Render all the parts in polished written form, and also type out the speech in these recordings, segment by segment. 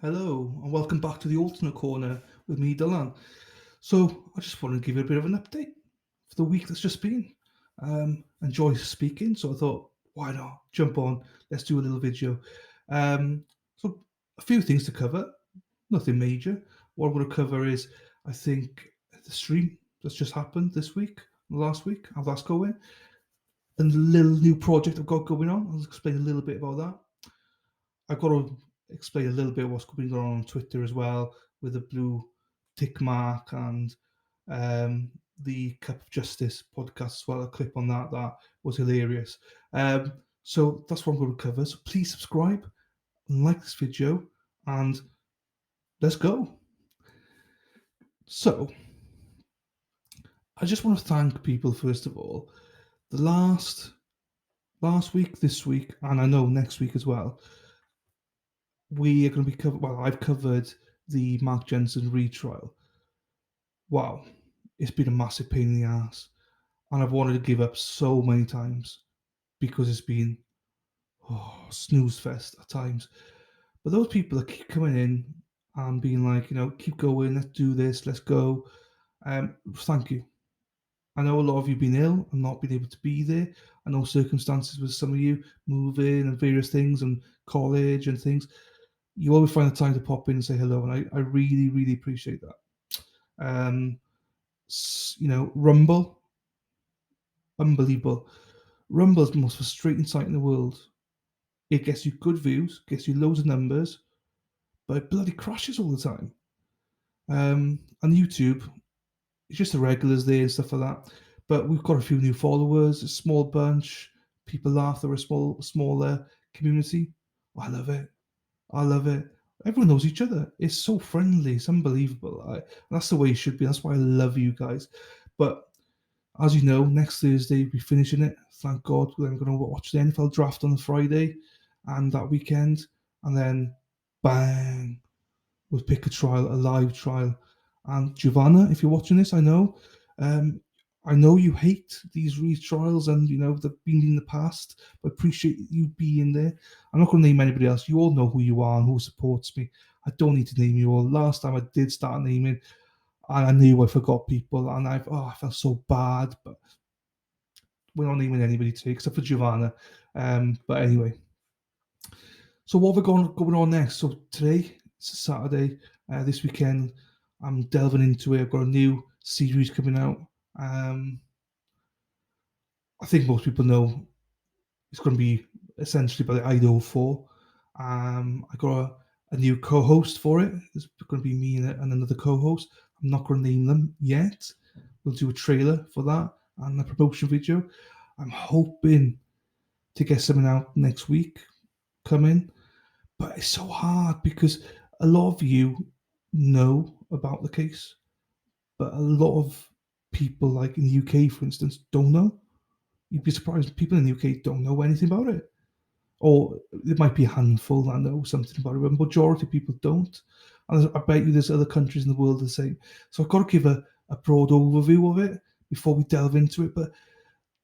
Hello, and welcome back to the Alternate Corner with me, Dylan. So, I just wanted to give you a bit of an update for the week that's just been. Enjoy speaking, so I thought, why not jump on? Let's do a little video. So, a few things to cover, nothing major. What I'm going to cover is, I think, the stream that's just happened this week, last week, how that's going, and the little new project I've got going on. I'll explain a little bit about that. I've got to explain a little bit what's going on Twitter as well with the blue tick mark and the Cup of Justice podcast as well. A clip on that was hilarious. So that's what I'm going to cover. So please subscribe and like this video and let's go. So I just want to thank people first of all. The last week, this week, and I know next week as well, we are going to be covered. Well, I've covered the Mark Jensen retrial. Wow, it's been a massive pain in the ass, and I've wanted to give up so many times because it's been snooze fest at times. But those people that keep coming in and being like, keep going, let's do this, let's go. Thank you. I know a lot of you have been ill and not been able to be there. I know circumstances with some of you moving and various things and college and things. You always find the time to pop in and say hello, and I really, really appreciate that. Rumble, unbelievable. Rumble is the most frustrating site in the world. It gets you good views, gets you loads of numbers, but it bloody crashes all the time. And YouTube, it's just the regulars there and stuff like that. But we've got a few new followers, a small bunch. People laugh. They're a smaller community. Oh, I love it. I love it. Everyone knows each other. It's so friendly. It's unbelievable. That's the way it should be. That's why I love you guys. But as you know, next Thursday we're finishing it. Thank God. Then we're going to watch the NFL draft on the Friday and that weekend. And then, bang, we'll pick a trial, a live trial. And Giovanna, if you're watching this, I know you hate these retrials and, they've been in the past, but appreciate you being there. I'm not going to name anybody else. You all know who you are and who supports me. I don't need to name you all. Last time I did start naming, and I knew I forgot people, and I felt so bad, but we're not naming anybody today except for Giovanna. But anyway, so what have we going on next? So today, it's a Saturday. This weekend, I'm delving into it. I've got a new series coming out. I think most people know it's going to be essentially by the Idaho 4. I got a new co-host for it. It's going to be me and another co-host. I'm not going to name them yet. We'll do a trailer for that and a promotion video. I'm hoping to get something out next week coming, but it's so hard because a lot of you know about the case, but a lot of people, like in the UK, for instance, don't know. You'd be surprised. People in the UK don't know anything about it. Or there might be a handful that know something about it, but the majority of people don't. And I bet you there's other countries in the world the same. So I've got to give a broad overview of it before we delve into it. But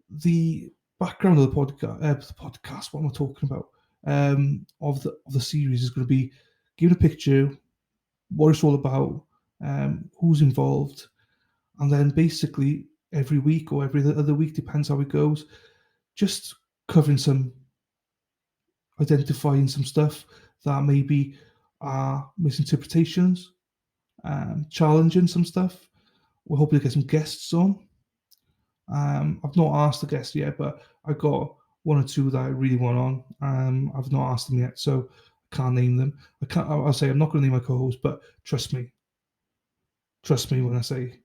the background of the podcast, what am I talking about? Of the series is going to be giving a picture, what it's all about, who's involved, and then basically every week or every other week, depends how it goes, just covering identifying some stuff that maybe are misinterpretations, challenging some stuff. We're hoping to get some guests on. I've not asked the guests yet, but I got one or two that I really want on. I've not asked them yet, so I can't name them. I'll say I'm not going to name my co-host, but trust me when I say,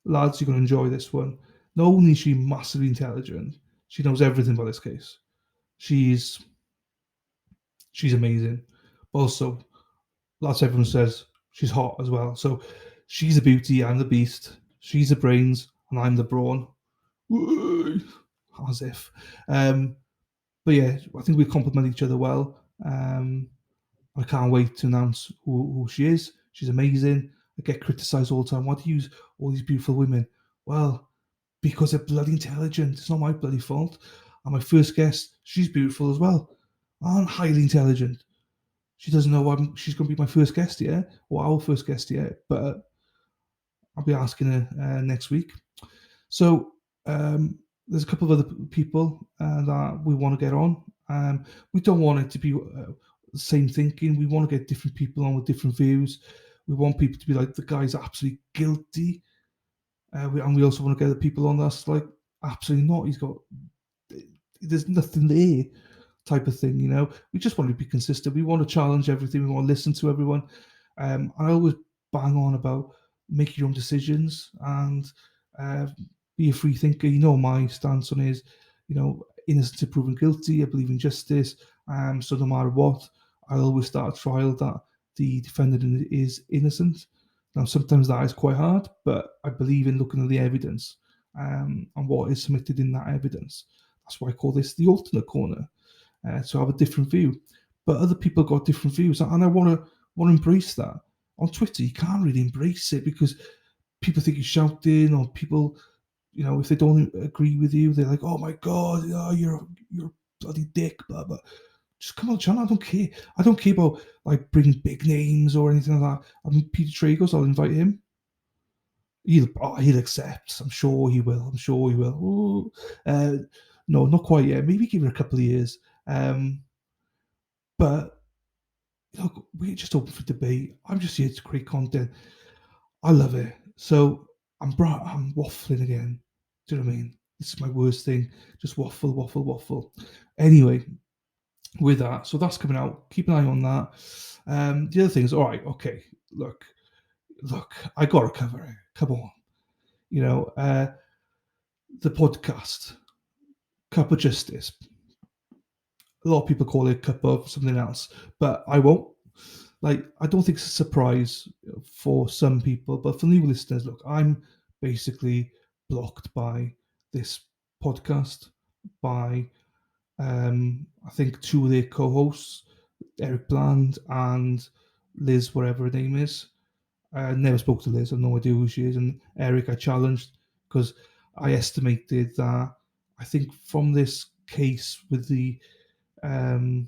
lads, you're going to enjoy this one. Not only is she massively intelligent, she knows everything about this case. She's amazing. Also, lots of everyone says she's hot as well. So she's a beauty, I'm the beast. She's the brains, and I'm the brawn. As if. But yeah, I think we complement each other well. I can't wait to announce who she is. She's amazing. I get criticised all the time. Why do you use all these beautiful women? Well, because they're bloody intelligent. It's not my bloody fault. And my first guest, she's beautiful as well and highly intelligent. She doesn't know she's going to be my first guest here, or our first guest here, but I'll be asking her next week. So there's a couple of other people that we want to get on. We don't want it to be the same thinking. We want to get different people on with different views. We want people to be like, the guy's absolutely guilty. And we also want to get the people on that's like, absolutely not. There's nothing there type of thing, you know. We just want to be consistent. We want to challenge everything. We want to listen to everyone. I always bang on about make your own decisions and uh, be a free thinker. You know, my stance on is, you know, innocent to proven guilty. I believe in justice. So no matter what, I'll always start a trial that the defendant is innocent. Now, sometimes that is quite hard, but I believe in looking at the evidence and what is submitted in that evidence. That's why I call this the alternate corner. So I have a different view. But other people got different views, and I want to embrace that. On Twitter, you can't really embrace it because people think you're shouting, or people, you know, if they don't agree with you, they're like, "Oh my god, oh, you're a bloody dick." Blah blah. Just come on, John. I don't care. I don't care about like bringing big names or anything like that. I mean, Peter Tragos, I'll invite him. He'll accept. I'm sure he will. I'm sure he will. Ooh, no, not quite yet. Maybe give it a couple of years. But look, we're just open for debate. I'm just here to create content. I love it. So I'm waffling again. Do you know what I mean? This is my worst thing. Just waffle, waffle, waffle. Anyway, with that, so that's coming out. Keep an eye on that. The other things, all right, okay. Look, I gotta cover it. Come on. You know, the podcast, Cup of Justice. A lot of people call it Cup of something else, but I won't. Like, I don't think it's a surprise for some people, but for new listeners, look, I'm basically blocked by this podcast, by I think two of their co-hosts, Eric Bland and Liz, whatever her name is. I never spoke to Liz. I have no idea who she is. And Eric, I challenged because I estimated that I think from this case with the um,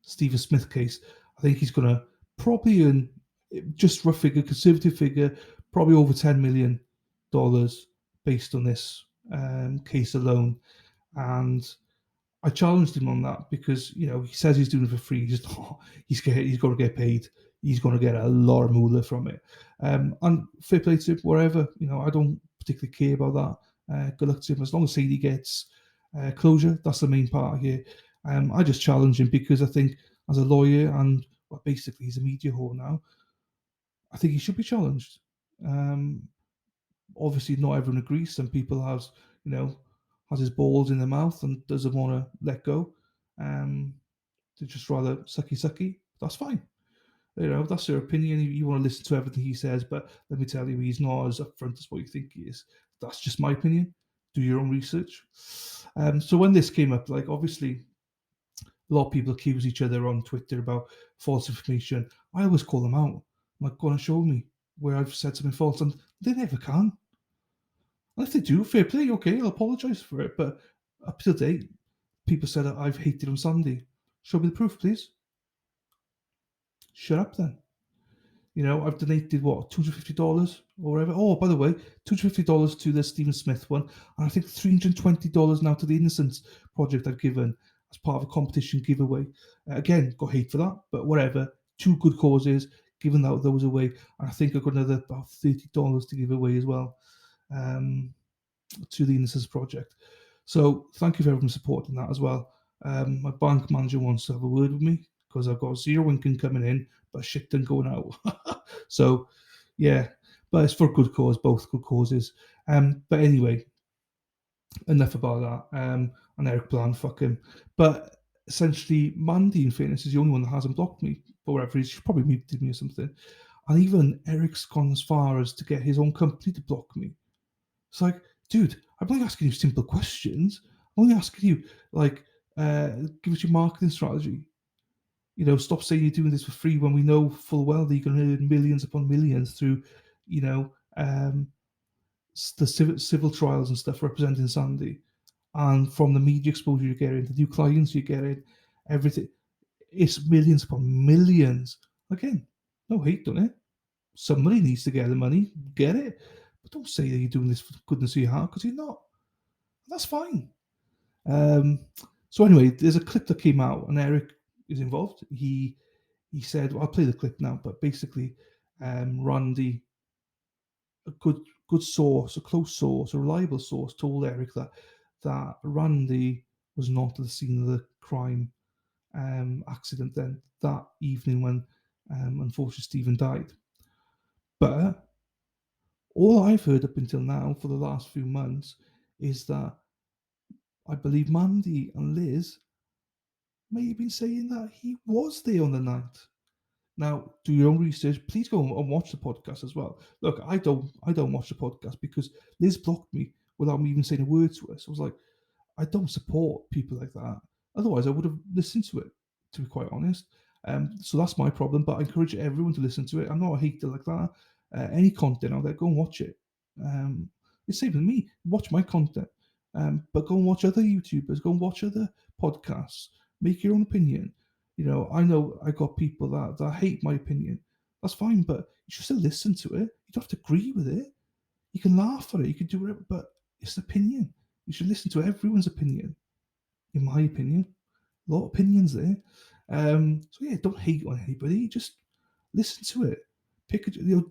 Stephen Smith case, I think he's going to probably earn, just rough figure, conservative figure, probably over $10 million based on this case alone. And I challenged him on that because, you know, he says he's doing it for free. He's going to get paid. He's going to get a lot of moolah from it. And fair play to him, wherever. You know, I don't particularly care about that. Good luck to him. As long as Sadie gets closure, that's the main part here. I just challenge him because I think as a lawyer and well, basically he's a media whore now, I think he should be challenged. Um, Obviously, not everyone agrees. Some people you know, has his balls in their mouth and doesn't want to let go. They just rather sucky sucky. That's fine. You know, that's their opinion. You want to listen to everything he says, but let me tell you, he's not as upfront as what you think he is. That's just my opinion. Do your own research. So when this came up, like obviously a lot of people accuse each other on Twitter about false information. I always call them out. I'm like, go on and show me where I've said something false, and they never can. And if they do, fair play, okay, I'll apologise for it. But up to date, people said that I've hated on Sandy. Show me the proof, please. Shut up then. You know, I've donated what, $250 or whatever. Oh, by the way, $250 to the Stephen Smith one, and I think $320 now to the Innocence Project I've given as part of a competition giveaway. Again, got hate for that, but whatever. Two good causes, giving those away, and I think I've got another about $30 to give away as well to the Innocence Project. So thank you for everyone supporting that as well. My bank manager wants to have a word with me because I've got zero income coming in, but shit done going out. So, yeah, but it's for good cause, both good causes. But anyway, enough about that. And Eric Bland, fuck him. But essentially, Mandy, in fairness, is the only one that hasn't blocked me for whatever reason. She probably muted me or something. And even Eric's gone as far as to get his own company to block me. It's like, dude, I'm only asking you simple questions. I'm only asking you, like, give us your marketing strategy. You know, stop saying you're doing this for free when we know full well that you're going to earn millions upon millions through, you know, the civil trials and stuff representing Sandy, and from the media exposure you're getting, the new clients you're getting, everything. It's millions upon millions. Again, no hate on it. Somebody needs to get the money, get it. But don't say that you're doing this for the goodness of your heart, because you're not. That's fine. So anyway, there's a clip that came out, and Eric is involved. He said, well, I'll play the clip now, but basically, Randy, a good source, a close source, a reliable source, told Eric that Randy was not at the scene of the crime accident then that evening when unfortunately Stephen died. But all I've heard up until now for the last few months is that I believe Mandy and Liz may have been saying that he was there on the night. Now, do your own research. Please go and watch the podcast as well. Look, I don't watch the podcast because Liz blocked me without me even saying a word to her. So I was like, I don't support people like that. Otherwise, I would have listened to it, to be quite honest. So that's my problem. But I encourage everyone to listen to it. I'm not a hater like that. Any content out there, go and watch it. It's same with me. Watch my content. But go and watch other YouTubers. Go and watch other podcasts. Make your own opinion. I know I got people that hate my opinion. That's fine, but you should still listen to it. You don't have to agree with it. You can laugh at it. You can do whatever, but it's an opinion. You should listen to everyone's opinion, in my opinion. A lot of opinions there. So yeah, don't hate on anybody. Just listen to it.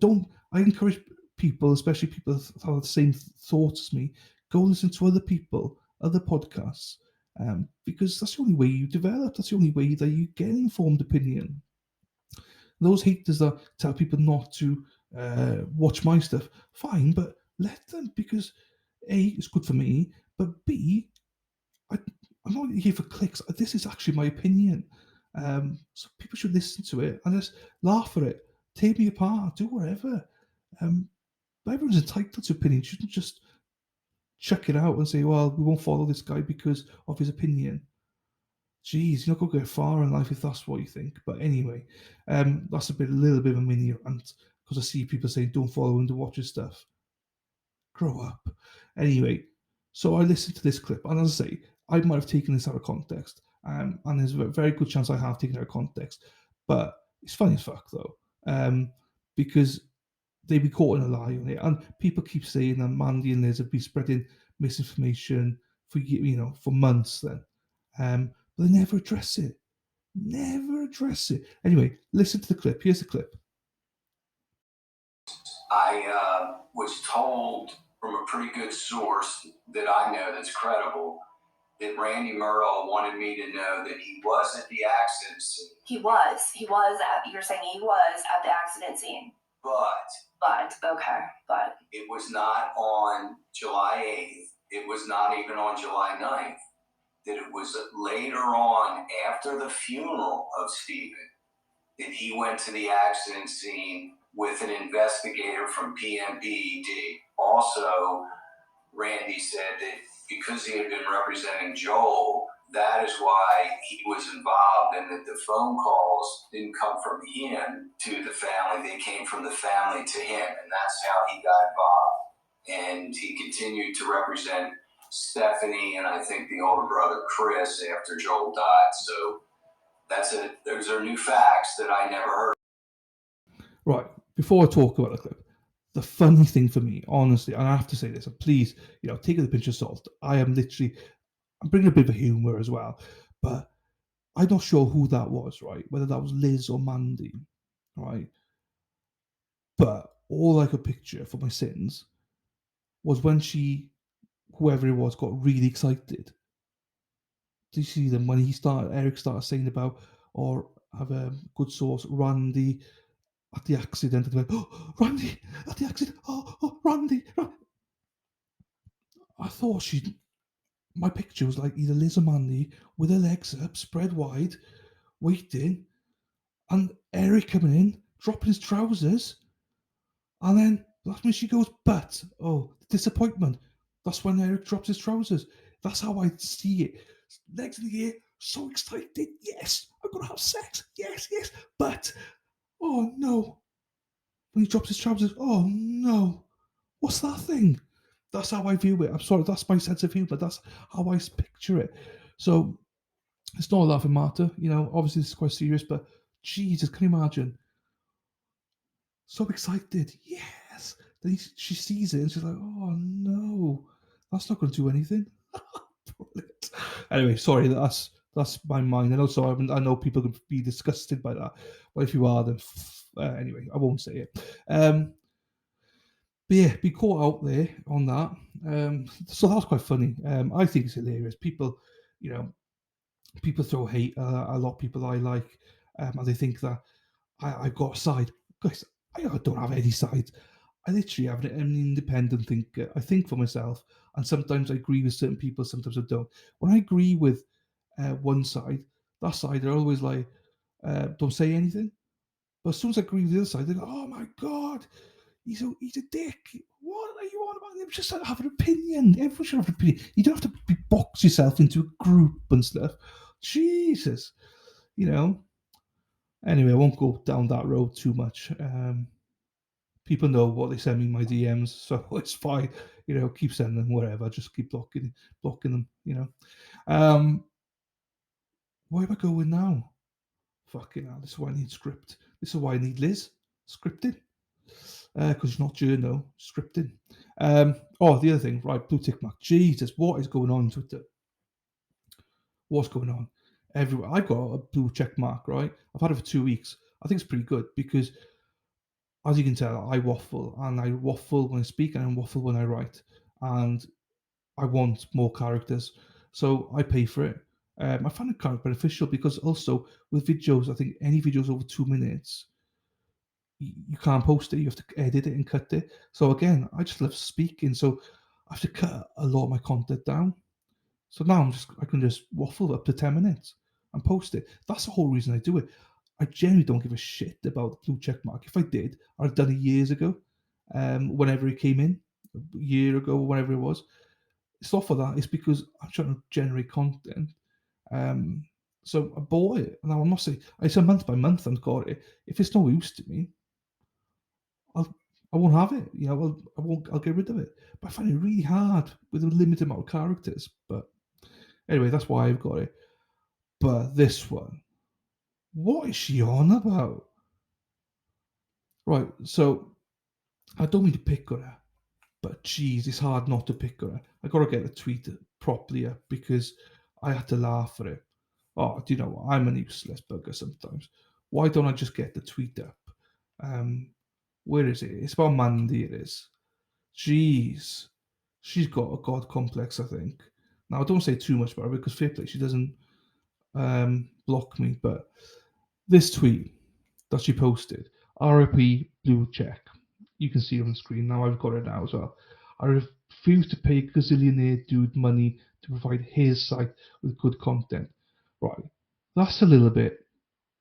Don't. I encourage people, especially people that have the same thoughts as me, go listen to other people, other podcasts, because that's the only way you develop. That's the only way that you get an informed opinion. Those haters that tell people not to watch my stuff, fine, but let them, because A, it's good for me, but B, I'm not here for clicks. This is actually my opinion. So people should listen to it and just laugh at it, tear me apart, do whatever. But everyone's entitled to opinion. You shouldn't just check it out and say, well, we won't follow this guy because of his opinion. Jeez, you're not going to get far in life if that's what you think. But anyway, that's a little bit of a mini rant, because I see people saying don't follow him to watch his stuff. Grow up. Anyway, so I listened to this clip, and as I say, I might have taken this out of context, and there's a very good chance I have taken it out of context. But it's funny as fuck though, because they be caught in a lie on it, and people keep saying that Mandy and Liz have been spreading misinformation for months. Then, but they never address it. Never address it. Anyway, listen to the clip. Here's the clip. I was told from a pretty good source that I know that's credible that Randy Murrell wanted me to know that he was at the accident scene. You're saying he was at the accident scene. But it was not on July 8th. It was not even on July 9th. That it was later on, after the funeral of Stephen, that he went to the accident scene with an investigator from PMPED. Also, Randy said that because he had been representing Joel, that is why he was involved, and that the phone calls didn't come from him to the family. They came from the family to him, and that's how he got involved. And he continued to represent Stephanie and I think the older brother Chris after Joel died. So that's it. Those are new facts that I never heard. Right, before I talk about the clip, the funny thing for me, honestly, and I have to say this, and please, take it with a pinch of salt. I'm bringing a bit of humor as well, but I'm not sure who that was, right? Whether that was Liz or Mandy, right? But all I could picture for my sins was when whoever it was, got really excited. Do you see them when Eric started saying about, or have a good source, Randy at the accident, and they're like, oh, Randy at the accident, Randy. I thought my picture was like either Liz or Mandy with her legs up, spread wide, waiting, and Eric coming in, dropping his trousers, and then that's when she goes, but, disappointment. That's when Eric drops his trousers. That's how I see it. Legs in the air, so excited. Yes, I'm going to have sex. Yes, but, oh no. When he drops his trousers, oh no. What's that thing? That's how I view it. I'm sorry, that's my sense of humour. That's how I picture it. So, It's not a laughing matter, obviously this is quite serious, but Jesus, can you imagine? So excited, yes! Then she sees it and she's like, oh no, that's not going to do anything. Brilliant. Anyway, sorry, that's my mind. And also, I know people could be disgusted by that. But if you are, then anyway, I won't say it. But yeah, be caught out there on that. So that was quite funny. I think it's hilarious. People, people throw hate. A lot of people I like, and they think that I got a side. Guys, I don't have any sides. I literally have an independent thinker. I think for myself, and sometimes I agree with certain people, sometimes I don't. When I agree with one side, that side are always like, don't say anything. But as soon as I agree with the other side, they go, oh my God, he's a dick. What are you on about? You just have an opinion. Everyone should have an opinion. You don't have to box yourself into a group and stuff. Jesus, Anyway, I won't go down that road too much. People know what they send me in my DMs, so it's fine. Keep sending them whatever. Just keep blocking them. Where am I going now? Fucking hell! This is why I need script. This is why I need Liz scripting. Because it's not journo scripting. The other thing, right? Blue tick mark. Jesus, what is going on Twitter? What's going on? Everywhere. I've got a blue check mark, right? I've had it for 2 weeks. I think it's pretty good because, as you can tell, I waffle, and I waffle when I speak, and I waffle when I write, and I want more characters, so I pay for it. I find it kind of beneficial because also with videos, I think any videos over 2 minutes, you can't post it. You have to edit it and cut it. So again, I just love speaking, so I have to cut a lot of my content down. So now I can just waffle up to 10 minutes and post it. That's the whole reason I do it. I generally don't give a shit about the blue check mark. If I did, I'd have done it years ago. Whenever it came in, a year ago, whatever it was. It's not for that. It's because I'm trying to generate content. So I bought it. Now I'm not saying it's a month by month I've got it. If it's no use to me, I won't have it. I'll get rid of it. But I find it really hard with a limited amount of characters. But anyway, that's why I've got it. But this one, what is she on about? Right, so I don't mean to pick on her, but geez, it's hard not to pick on her. I gotta get the tweet properly up because I had to laugh at it. Oh, do you know what? I'm an useless bugger sometimes. Why don't I just get the tweet up? Where is it? It's about Mandy, it is. Jeez. She's got a god complex, I think. Now, I don't say too much about her because fair play, she doesn't block me, but this tweet that she posted, RIP blue check. You can see it on the screen. Now I've got it now as well. I refuse to pay gazillionaire dude money to provide his site with good content. Right. That's a little bit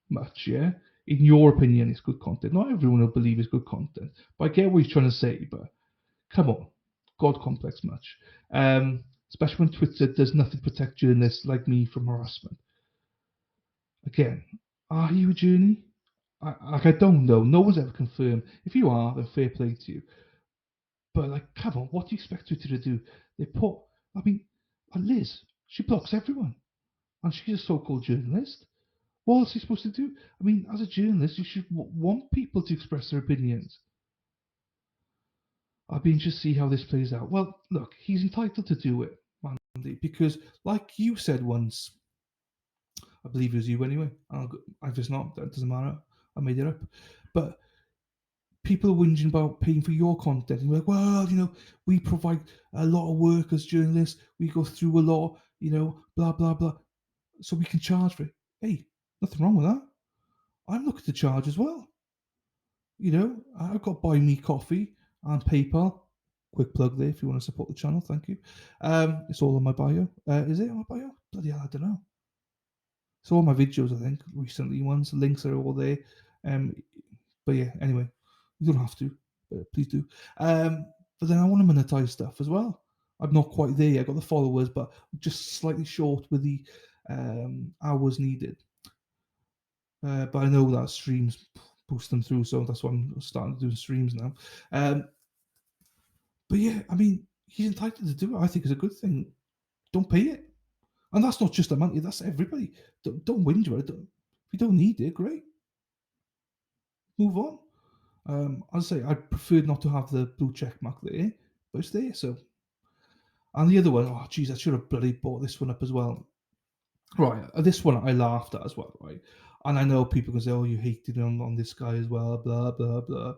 much, yeah? In your opinion, it's good content. Not everyone will believe it's good content. But I get what he's trying to say, but come on. God complex much. Especially when Twitter does nothing to protect journalists like me from harassment. Again, are you a journey? I don't know. No one's ever confirmed. If you are, then fair play to you. But come on, what do you expect Twitter to do? Liz, she blocks everyone, and she's a so-called journalist. What else is he supposed to do? As a journalist, you should want people to express their opinions. I'll be interested to see how this plays out. Well, look, he's entitled to do it, Mandy, because like you said once, I believe it was you anyway. If it's not, that doesn't matter. I made it up. But people are whinging about paying for your content. And you're like, well, we provide a lot of work as journalists. We go through a lot, blah, blah, blah. So we can charge for it. Hey, nothing wrong with that. I'm looking to charge as well. I've got Buy Me Coffee and PayPal. Quick plug there if you want to support the channel. Thank you. It's all on my bio. Is it on my bio? Bloody hell, I don't know. It's all my videos, I think, recently ones. Links are all there. But yeah, anyway, you don't have to, but please do. But then I want to monetize stuff as well. I'm not quite there yet. I got the followers, but I'm just slightly short with the hours needed. But I know that streams boost them through, so that's why I'm starting to do streams now. But yeah, he's entitled to do it. I think it's a good thing. Don't pay it. And that's not just Amanti, that's everybody. Don't whinge about it. If you don't need it, great. Move on. As I say, I prefer not to have the blue check mark there, but it's there. So, and the other one, oh geez, I should have bloody bought this one up as well. Right, this one I laughed at as well, right? And I know people can say, "Oh, you hated on this guy as well," blah blah blah.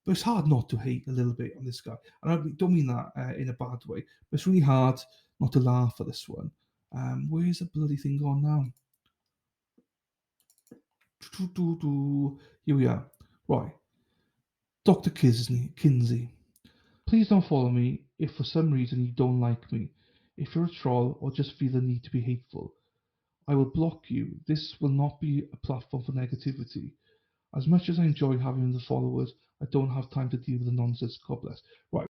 But it's hard not to hate a little bit on this guy, and I don't mean that in a bad way. But it's really hard not to laugh at this one. Where's the bloody thing gone now? Here we are. Right, Dr. Kinsey. Please don't follow me if for some reason you don't like me. If you're a troll or just feel the need to be hateful, I will block you. This will not be a platform for negativity. As much as I enjoy having the followers, I don't have time to deal with the nonsense. God bless. Right.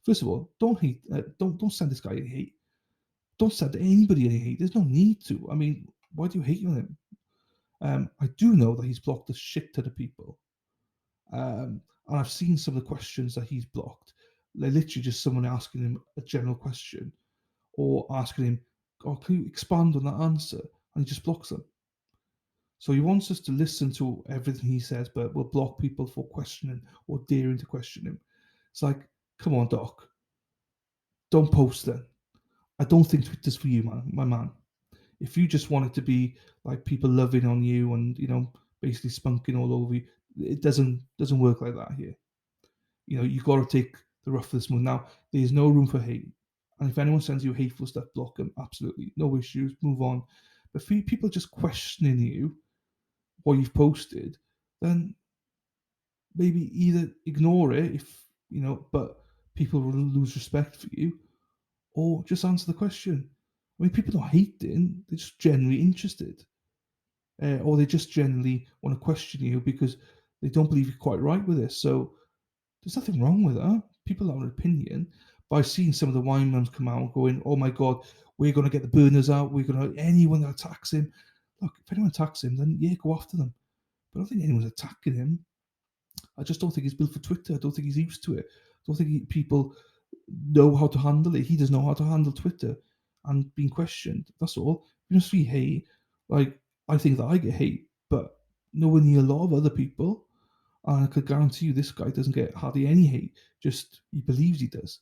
First of all, don't hate. Don't send this guy any hate. Don't send anybody any hate. There's no need to. I mean, why do you hate on him? I do know that he's blocked a shit ton of people. And I've seen some of the questions that he's blocked. They're literally just someone asking him a general question or asking him, "Oh, can you expand on that answer?" And he just blocks them. So he wants us to listen to everything he says, but will block people for questioning or daring to question him. It's like, come on, Doc, don't post then. I don't think Twitter's for you, man, my man. If you just want it to be like people loving on you and basically spunking all over you, it doesn't work like that here. You've got to take the rough for the smooth. Now, there's no room for hate. And if anyone sends you hateful stuff, block them. Absolutely. No issues. Move on. But for people just questioning you, what you've posted, then maybe either ignore it but people will lose respect for you, or just answer the question. I mean, people don't hate it, they're just generally interested. Or they just generally want to question you because they don't believe you're quite right with this. So there's nothing wrong with that. People have an opinion. But I've seen some of the wine mums come out going, "Oh my God, we're going to get the burners out. We're going to anyone that attacks him." Look, if anyone attacks him, then yeah, go after them. But I don't think anyone's attacking him. I just don't think he's built for Twitter. I don't think he's used to it. I don't think people know how to handle it. He doesn't know how to handle Twitter and being questioned. That's all. You just see hate. Like, I think that I get hate, but nowhere near a lot of other people. And I could guarantee you this guy doesn't get hardly any hate. Just he believes he does.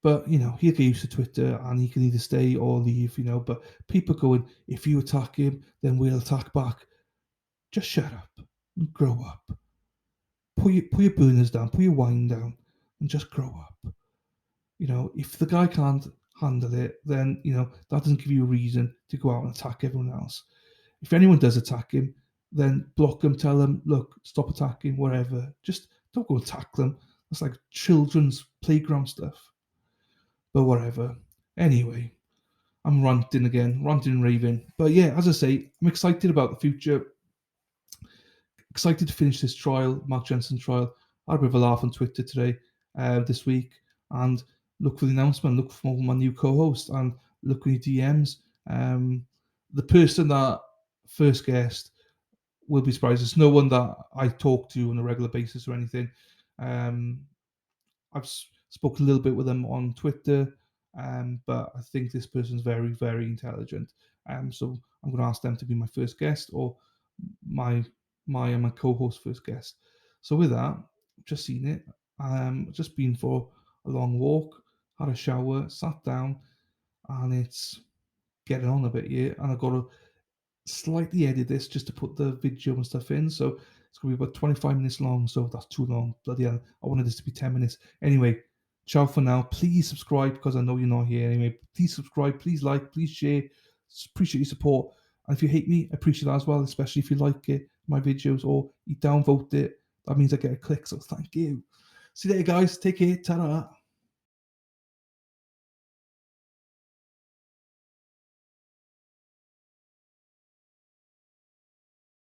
But he'll get used to Twitter and he can either stay or leave, But people going, if you attack him, then we'll attack back. Just shut up and grow up. Put your burners down, put your wine down, and just grow up. If the guy can't handle it, then that doesn't give you a reason to go out and attack everyone else. If anyone does attack him, then block them, tell them, look, stop attacking, whatever. Just don't go attack them. That's like children's playground stuff. But whatever. Anyway, I'm ranting and raving. But yeah, as I say, I'm excited about the future. Excited to finish this trial, Mark Jensen trial. I had a bit of a laugh on Twitter today, this week, and look for the announcement. Look for my new co-host, and look for your DMs. The person that first guest will be surprised. It's no one that I talk to on a regular basis or anything. I've spoken a little bit with them on Twitter, but I think this person's very, very intelligent. So I'm going to ask them to be my first guest, or my co-host first guest. So with that, just seen it. Just been for a long walk, had a shower, sat down, and it's getting on a bit here. And I've got to slightly edit this just to put the video and stuff in. So it's going to be about 25 minutes long. So that's too long. Bloody hell. I wanted this to be 10 minutes. Anyway, ciao for now. Please subscribe because I know you're not here anyway. Please subscribe. Please like. Please share. Appreciate your support. And if you hate me, I appreciate that as well, especially if you like it, my videos, or you downvote it. That means I get a click. So thank you. See you later, guys. Take care. Ta-da.